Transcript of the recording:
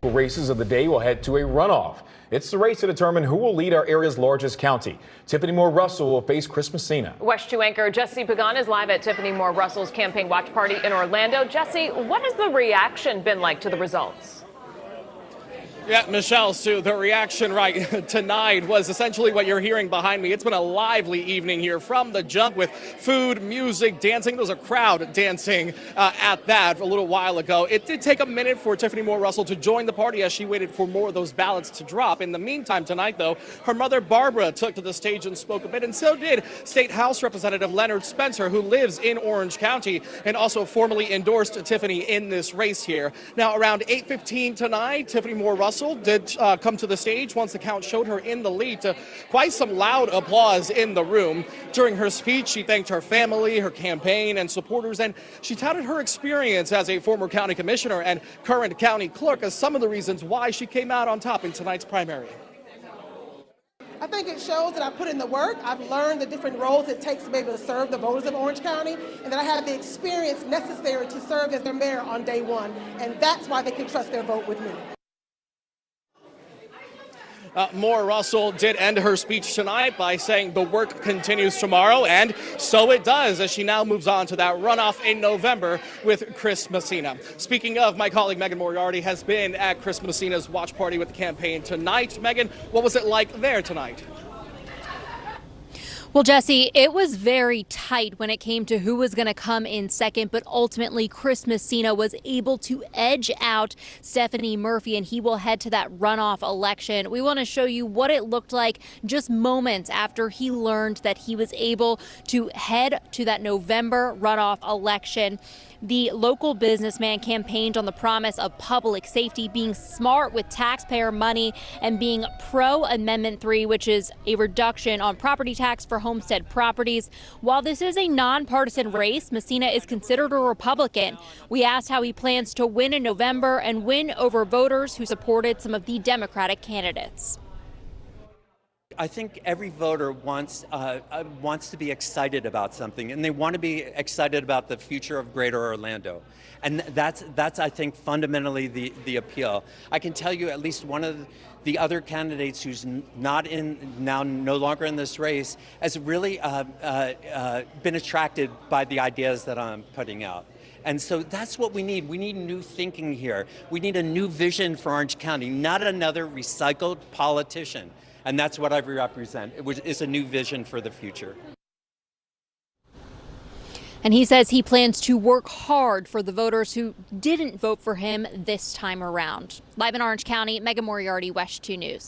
local races of the day will head to a runoff. It's the race to determine who will lead our area's largest county. Tiffany Moore Russell will face Chris Messina. West 2 anchor Jesse Pagan is live at Tiffany Moore Russell's campaign watch party in Orlando. Jesse, what has the reaction been like to the results? Yeah, Michelle, Sue, the reaction right tonight was essentially what you're hearing behind me. It's been a lively evening here from the jump with food, music, dancing. There was a crowd dancing at that a little while ago. It did take a minute for Tiffany Moore Russell to join the party as she waited for more of those ballots to drop. In the meantime tonight, though, her mother Barbara took to the stage and spoke a bit, and so did State House Representative Leonard Spencer, who lives in Orange County and also formally endorsed Tiffany in this race here. Now, around 8:15 tonight, Tiffany Moore Russell did come to the stage once the count showed her in the lead to quite some loud applause in the room. During her speech, she thanked her family, her campaign, and supporters, and she touted her experience as a former county commissioner and current county clerk as some of the reasons why she came out on top in tonight's primary. I think it shows that I put in the work. I've learned the different roles it takes to be able to serve the voters of Orange County, and that I have the experience necessary to serve as their mayor on day one, and that's why they can trust their vote with me. Moore Russell did end her speech tonight by saying the work continues tomorrow, and so it does as she now moves on to that runoff in November with Chris Messina. Speaking of, my colleague Megan Moriarty has been at Chris Messina's watch party with the campaign tonight. Megan, what was it like there tonight? Well, Jesse, it was very tight when it came to who was going to come in second, but ultimately Chris Messina was able to edge out Stephanie Murphy, and he will head to that runoff election. We want to show you what it looked like just moments after he learned that he was able to head to that November runoff election. The local businessman campaigned on the promise of public safety, being smart with taxpayer money, and being pro Amendment 3, which is a reduction on property tax for homestead properties. While this is a nonpartisan race, Messina is considered a Republican. We asked how he plans to win in November and win over voters who supported some of the Democratic candidates. I think every voter wants to be excited about something, and they want to be excited about the future of Greater Orlando. And that's I think, fundamentally the appeal. I can tell you at least one of the other candidates who's no longer in this race has really been attracted by the ideas that I'm putting out. And so that's what we need. We need new thinking here. We need a new vision for Orange County, not another recycled politician. And that's what I represent. It's a new vision for the future. And he says he plans to work hard for the voters who didn't vote for him this time around. Live in Orange County, Megan Moriarty, West 2 News.